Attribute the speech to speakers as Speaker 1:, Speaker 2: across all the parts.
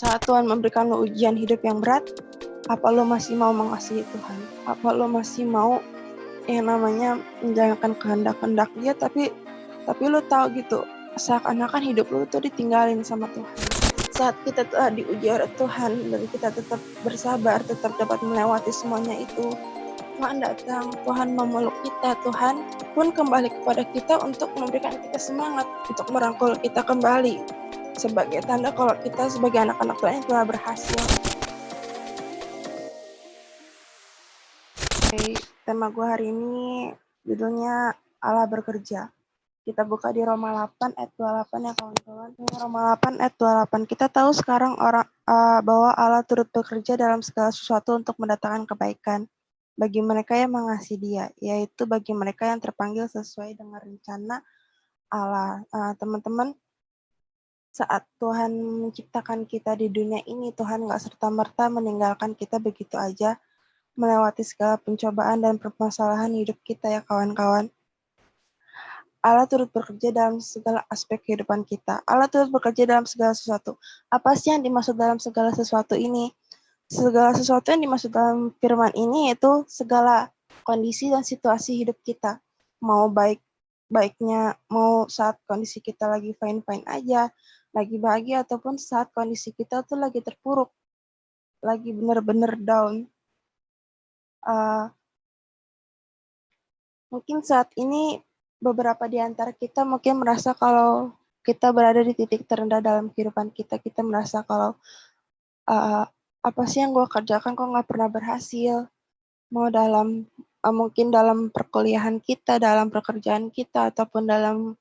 Speaker 1: Saat Tuhan memberikan lo ujian hidup yang berat, apa lo masih mau mengasihi Tuhan? Apa lo masih mau yang namanya menjalankan kehendak-kehendak Dia, tapi lo tahu gitu, seakan-akan hidup lo tuh ditinggalin sama Tuhan. Saat kita telah diuji oleh Tuhan dan kita tetap bersabar, tetap dapat melewati semuanya itu, Tuhan datang, Tuhan memeluk kita, Tuhan pun kembali kepada kita untuk memberikan kita semangat, untuk merangkul kita kembali, sebagai tanda kalau kita sebagai anak-anak Tuhan yang telah berhasil. Oke, tema gue hari ini judulnya Allah bekerja. Kita buka di Roma 8 ayat 28 ya kawan-kawan. Roma 8 ayat 28. Kita tahu sekarang bahwa Allah turut bekerja dalam segala sesuatu untuk mendatangkan kebaikan bagi mereka yang mengasihi Dia, yaitu bagi mereka yang terpanggil sesuai dengan rencana Allah. Teman-teman, saat Tuhan menciptakan kita di dunia ini, Tuhan nggak serta-merta meninggalkan kita begitu aja, melewati segala pencobaan dan permasalahan hidup kita ya kawan-kawan. Allah turut bekerja dalam segala aspek kehidupan kita. Allah turut bekerja dalam segala sesuatu. Apa sih yang dimaksud dalam segala sesuatu ini? Segala sesuatu yang dimaksud dalam firman ini yaitu segala kondisi dan situasi hidup kita. Mau baiknya, mau saat kondisi kita lagi fine-fine aja, lagi bahagia, ataupun saat kondisi kita tuh lagi terpuruk, lagi bener-bener down. Mungkin saat ini beberapa di antara kita mungkin merasa kalau kita berada di titik terendah dalam kehidupan kita. Kita merasa kalau apa sih yang gue kerjakan kok nggak pernah berhasil. Mau dalam mungkin dalam perkuliahan kita, dalam pekerjaan kita, ataupun dalam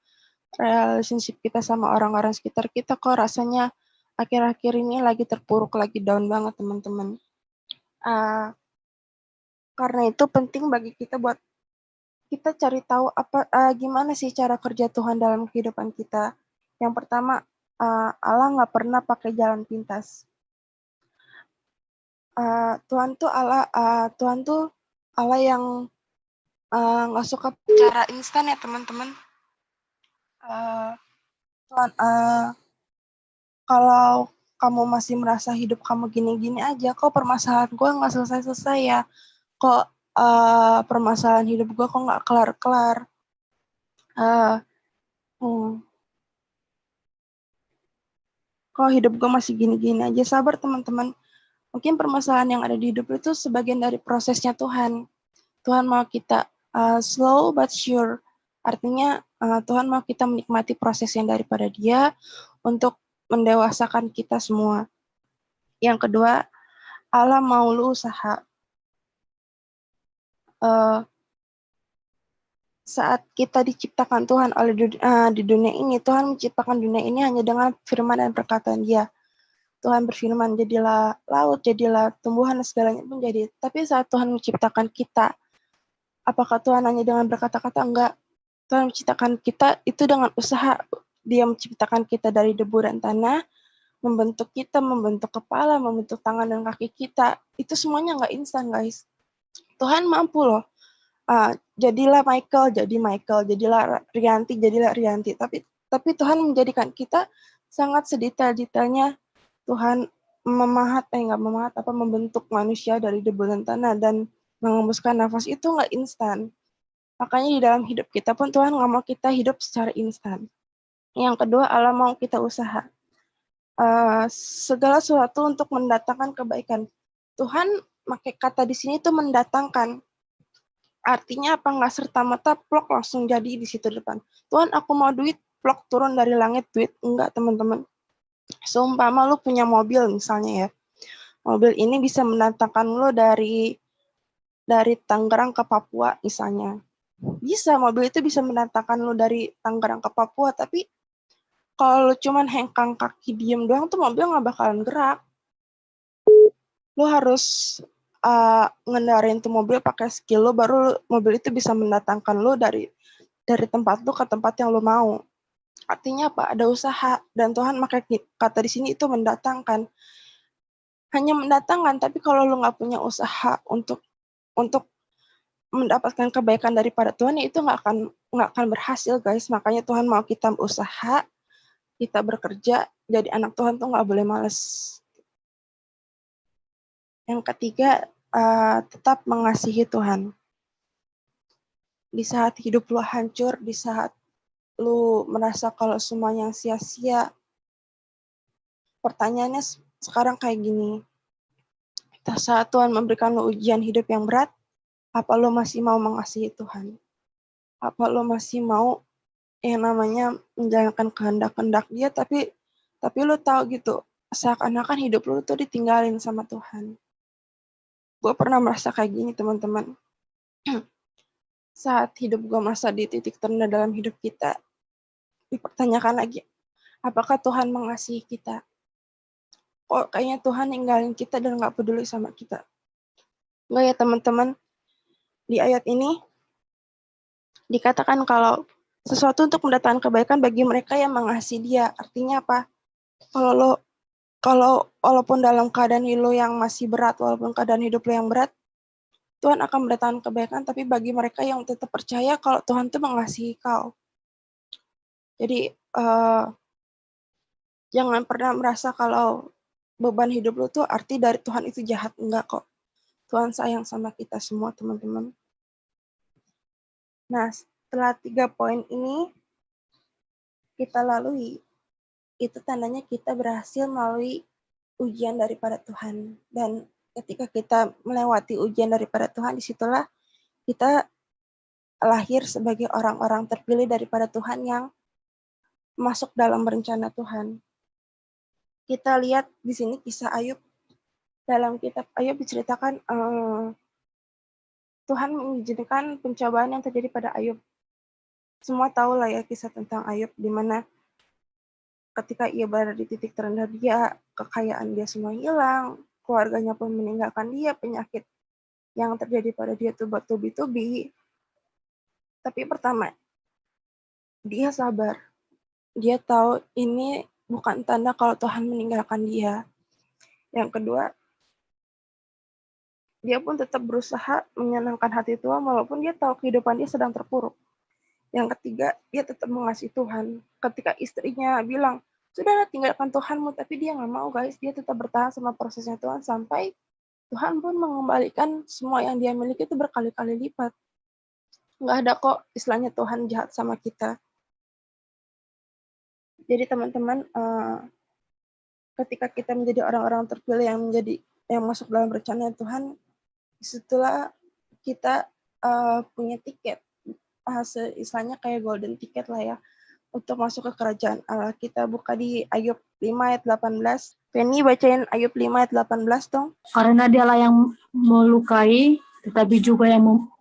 Speaker 1: relationship kita sama orang-orang sekitar kita, kok rasanya akhir-akhir ini lagi terpuruk, lagi down banget teman-teman. Karena itu penting bagi kita buat kita cari tahu gimana sih cara kerja Tuhan dalam kehidupan kita. Yang pertama, Allah nggak pernah pakai jalan pintas. Tuhan tuh Allah yang nggak suka cara instan ya teman-teman. Tuhan, kalau kamu masih merasa hidup kamu gini-gini aja, kok permasalahan gue nggak selesai-selesai ya? Kok permasalahan hidup gue kok nggak kelar-kelar? Kok hidup gue masih gini-gini aja? Sabar teman-teman. Mungkin permasalahan yang ada di hidup itu sebagian dari prosesnya Tuhan. Tuhan mau kita slow but sure. Artinya Tuhan mau kita menikmati proses yang daripada Dia untuk mendewasakan kita semua. Yang kedua, Allah mau lu usaha. Saat kita diciptakan Tuhan oleh di dunia ini, Tuhan menciptakan dunia ini hanya dengan firman dan perkataan Dia. Tuhan berfirman, jadilah laut, jadilah tumbuhan, segalanya pun jadi. Tapi saat Tuhan menciptakan kita, apakah Tuhan hanya dengan berkata-kata? Enggak. Tuhan menciptakan kita itu dengan usaha. Dia menciptakan kita dari debu dan tanah, membentuk kita, membentuk kepala, membentuk tangan dan kaki kita. Itu semuanya nggak instan, guys. Tuhan mampu loh. Jadilah Michael, jadi Michael. Jadilah Rianti, jadilah Rianti. Tapi Tuhan menjadikan kita sangat sedetail-detailnya. Tuhan membentuk manusia dari debu dan tanah dan mengembuskan nafas itu nggak instan. Makanya di dalam hidup kita pun Tuhan nggak mau kita hidup secara instan. Yang kedua, Allah mau kita usaha. Segala sesuatu untuk mendatangkan kebaikan. Tuhan pakai kata di sini itu mendatangkan. Artinya apa? Nggak serta-merta plok langsung jadi di situ depan. Tuhan, aku mau duit, plok turun dari langit duit. Enggak, teman-teman. Seumpama lu punya mobil misalnya ya, mobil ini bisa mendatangkan lu dari Tangerang ke Papua misalnya. Bisa, mobil itu bisa mendatangkan lu dari Tangerang ke Papua, tapi kalau lu cuman hengkang kaki diem doang tuh mobil nggak bakalan gerak. Lu harus ngendarin tuh mobil pakai skill lu, baru mobil itu bisa mendatangkan lu dari tempat lu ke tempat yang lu mau. Artinya apa? Ada usaha, dan Tuhan pakai kata di sini itu mendatangkan. Hanya mendatangkan, tapi kalau lu nggak punya usaha untuk mendapatkan kebaikan daripada Tuhan, itu nggak akan berhasil, guys. Makanya Tuhan mau kita usaha, kita bekerja. Jadi anak Tuhan tuh nggak boleh malas. Yang ketiga, tetap mengasihi Tuhan. Di saat hidup lu hancur, di saat lu merasa kalau semuanya sia-sia, pertanyaannya sekarang kayak gini. Saat Tuhan memberikan lu ujian hidup yang berat, apa lu masih mau mengasihi Tuhan? Apa lu masih mau yang namanya menjalankan kehendak-kehendak dia, tapi lu tahu gitu, seakan-akan hidup lu tuh ditinggalin sama Tuhan. Gue pernah merasa kayak gini, teman-teman. Saat hidup gue merasa di titik terendah dalam hidup kita, dipertanyakan lagi, apakah Tuhan mengasihi kita? Kok kayaknya Tuhan ninggalin kita dan gak peduli sama kita? Enggak ya teman-teman, di ayat ini dikatakan kalau sesuatu untuk mendatangkan kebaikan bagi mereka yang mengasihi dia. Artinya apa? Kalau walaupun dalam keadaan lo yang masih berat, walaupun keadaan hidup lo yang berat, Tuhan akan mendatangkan kebaikan, tapi bagi mereka yang tetap percaya kalau Tuhan itu mengasihi kau. Jadi, jangan pernah merasa kalau beban hidup lo tuh arti dari Tuhan itu jahat. Enggak kok. Tuhan sayang sama kita semua, teman-teman. Nah, setelah 3 poin ini kita lalui, itu tandanya kita berhasil melalui ujian daripada Tuhan. Dan ketika kita melewati ujian daripada Tuhan, disitulah kita lahir sebagai orang-orang terpilih daripada Tuhan yang masuk dalam rencana Tuhan. Kita lihat di sini kisah Ayub. Dalam kitab Ayub diceritakan Tuhan mengizinkan pencobaan yang terjadi pada Ayub. Semua tahu lah ya kisah tentang Ayub, di mana ketika ia berada di titik terendah dia, kekayaan dia semua hilang, keluarganya pun meninggalkan dia, penyakit yang terjadi pada dia itu bertubi-tubi. Tapi pertama, dia sabar. Dia tahu ini bukan tanda kalau Tuhan meninggalkan dia. Yang kedua, dia pun tetap berusaha menyenangkan hati Tuhan walaupun dia tahu kehidupan dia sedang terpuruk. Yang ketiga, dia tetap mengasihi Tuhan. Ketika istrinya bilang, sudahlah tinggalkan Tuhanmu, tapi dia nggak mau guys. Dia tetap bertahan sama prosesnya Tuhan sampai Tuhan pun mengembalikan semua yang dia miliki itu berkali-kali lipat. Nggak ada kok istilahnya Tuhan jahat sama kita. Jadi teman-teman, ketika kita menjadi orang-orang terpilih yang masuk dalam rencana Tuhan, disitulah kita punya tiket. Istilahnya kayak golden ticket lah ya, untuk masuk ke kerajaan Allah. Kita buka di Ayub 5 ayat 18. Penny bacain Ayub 5 ayat 18 dong.
Speaker 2: Karena dialah yang melukai, tetapi juga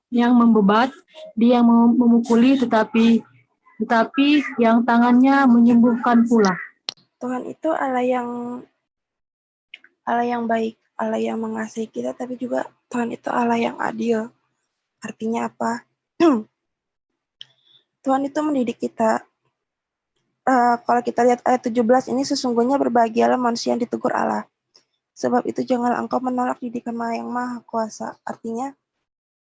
Speaker 2: yang membebat, dia yang memukuli, tetapi yang tangannya menyembuhkan pula.
Speaker 1: Tuhan itu Allah yang baik, Allah yang mengasihi kita, tapi juga Tuhan itu Allah yang adil. Artinya apa? Tuhan itu mendidik kita. Kalau kita lihat ayat 17 ini, sesungguhnya berbahagialah manusia yang ditegur Allah. Sebab itu janganlah engkau menolak didikan yang maha kuasa. Artinya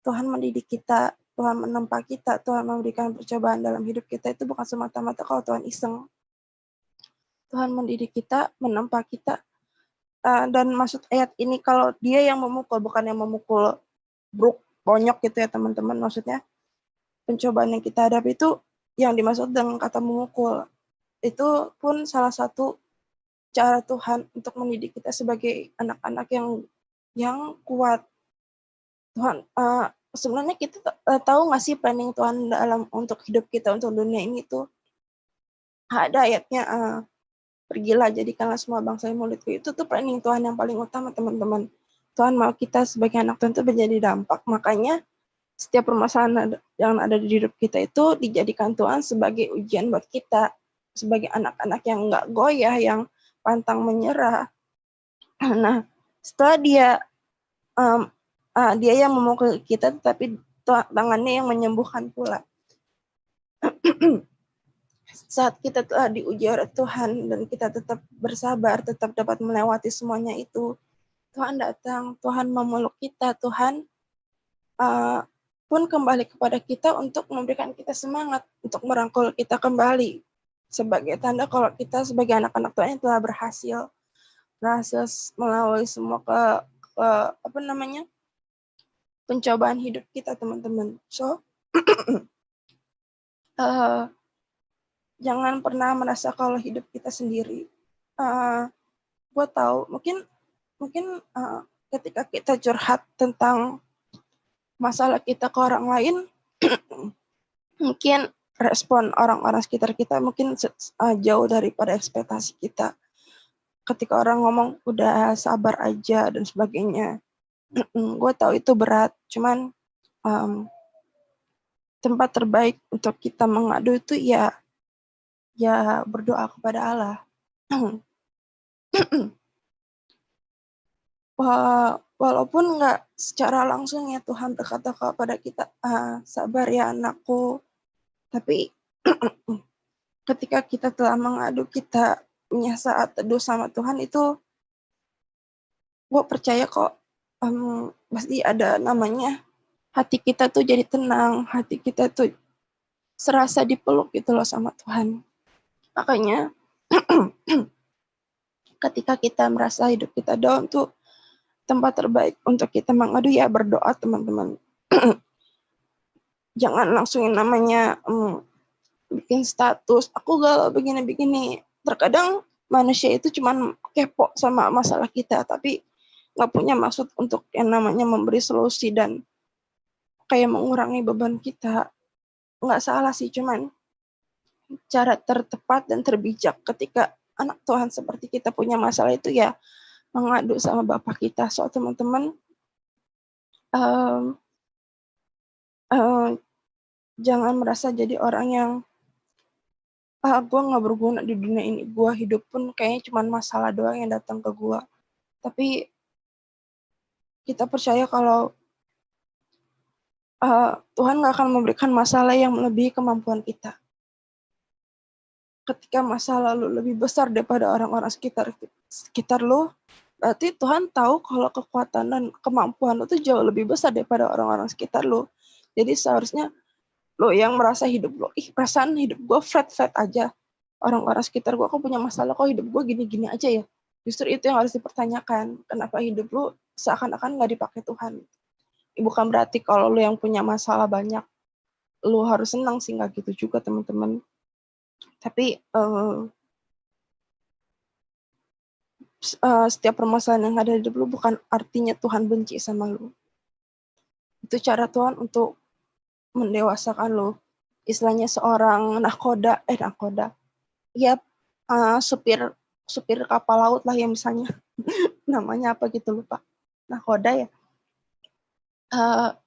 Speaker 1: Tuhan mendidik kita, Tuhan menempa kita, Tuhan memberikan percobaan dalam hidup kita itu bukan semata-mata kalau Tuhan iseng. Tuhan mendidik kita, menempa kita. Dan maksud ayat ini kalau dia yang memukul, bukan yang memukul bonyok gitu ya teman-teman. Maksudnya pencobaan yang kita hadapi itu yang dimaksud dengan kata memukul. Itu pun salah satu cara Tuhan untuk mendidik kita sebagai anak-anak yang kuat. Tuhan, sebenarnya kita tahu nggak sih planning Tuhan untuk hidup kita, untuk dunia ini tuh ada ayatnya, pergilah jadikanlah semua bangsa yang mulutku. Itu tuh planning Tuhan yang paling utama teman-teman. Tuhan mau kita sebagai anak Tuhan itu menjadi dampak. Makanya setiap permasalahan yang ada di hidup kita itu dijadikan Tuhan sebagai ujian buat kita. Sebagai anak-anak yang nggak goyah, yang pantang menyerah. Nah, setelah dia yang memukul kita, tetapi tangannya yang menyembuhkan pula. Saat kita telah diuji oleh Tuhan dan kita tetap bersabar, tetap dapat melewati semuanya itu, Tuhan datang, Tuhan memeluk kita, Tuhan pun kembali kepada kita untuk memberikan kita semangat, untuk merangkul kita kembali. Sebagai tanda kalau kita sebagai anak-anak Tuhan yang telah berhasil melalui semua pencobaan hidup kita, teman-teman. So jangan pernah merasa kalau hidup kita sendiri. Gue tahu mungkin ketika kita curhat tentang masalah kita ke orang lain, mungkin respon orang-orang sekitar kita mungkin jauh daripada ekspektasi kita. Ketika orang ngomong udah sabar aja dan sebagainya, gue tahu itu berat. Cuman tempat terbaik untuk kita mengadu itu ya berdoa kepada Allah. Walaupun nggak secara langsung ya Tuhan berkata kepada kita, sabar ya anakku. Tapi ketika kita telah mengadu, kita punya saat teduh sama Tuhan, itu gue percaya kok pasti ada namanya hati kita tuh jadi tenang, hati kita tuh serasa dipeluk gitu loh sama Tuhan. Makanya ketika kita merasa hidup kita down tuh tempat terbaik untuk kita mengadu ya berdoa, teman-teman. Jangan langsung yang namanya bikin status, aku galau begini-begini. Terkadang manusia itu cuma kepo sama masalah kita, tapi nggak punya maksud untuk yang namanya memberi solusi dan kayak mengurangi beban kita. Nggak salah sih, cuman cara tertepat dan terbijak ketika anak Tuhan seperti kita punya masalah itu ya mengadu sama Bapak kita. So teman-teman, jangan merasa jadi orang yang gue nggak berguna di dunia ini, gue hidup pun kayaknya cuma masalah doang yang datang ke gue. Tapi kita percaya kalau Tuhan nggak akan memberikan masalah yang melebihi kemampuan kita. Ketika masa lalu lebih besar daripada orang-orang sekitar lo, berarti Tuhan tahu kalau kekuatan dan kemampuan lo tuh jauh lebih besar daripada orang-orang sekitar lo. Jadi seharusnya lo yang merasa hidup lo, perasaan hidup gue flat aja. Orang-orang sekitar gue kok punya masalah, kok hidup gue gini-gini aja ya. Justru itu yang harus dipertanyakan. Kenapa hidup lo seakan-akan nggak dipakai Tuhan. Bukan berarti kalau lo yang punya masalah banyak, lo harus senang sih, nggak gitu juga teman-teman. Tapi setiap permasalahan yang ada di hidup lo bukan artinya Tuhan benci sama lo. Itu cara Tuhan untuk mendewasakan lo. Istilahnya seorang nahkoda. Ya supir kapal laut lah ya misalnya. Namanya apa gitu lupa. Nahkoda ya.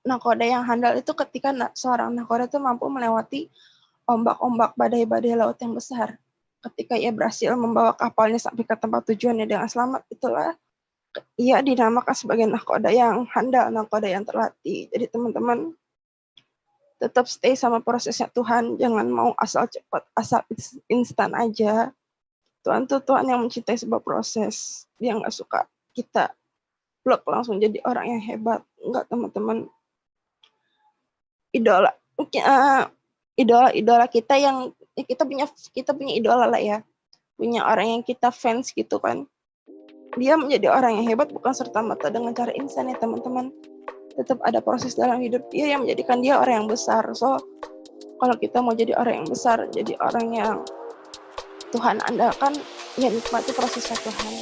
Speaker 1: Nahkoda yang handal itu ketika seorang nahkoda itu mampu melewati ombak-ombak badai-badai laut yang besar. Ketika ia berhasil membawa kapalnya sampai ke tempat tujuannya dengan selamat, itulah ia dinamakan sebagai nahkoda yang handal, nahkoda yang terlatih. Jadi teman-teman tetap stay sama prosesnya Tuhan, jangan mau asal cepat, asal instan aja. Tuhan tuh Tuhan yang mencintai sebuah proses. Dia nggak suka kita blok langsung jadi orang yang hebat. Enggak teman-teman. Idola kita yang kita punya idola lah ya. Punya orang yang kita fans gitu kan. Dia menjadi orang yang hebat bukan serta-merta dengan cara instan ya teman-teman. Tetap ada proses dalam hidup dia yang menjadikan dia orang yang besar. So, kalau kita mau jadi orang yang besar, jadi orang yang Tuhan andalkan, ya nikmati prosesnya Tuhan.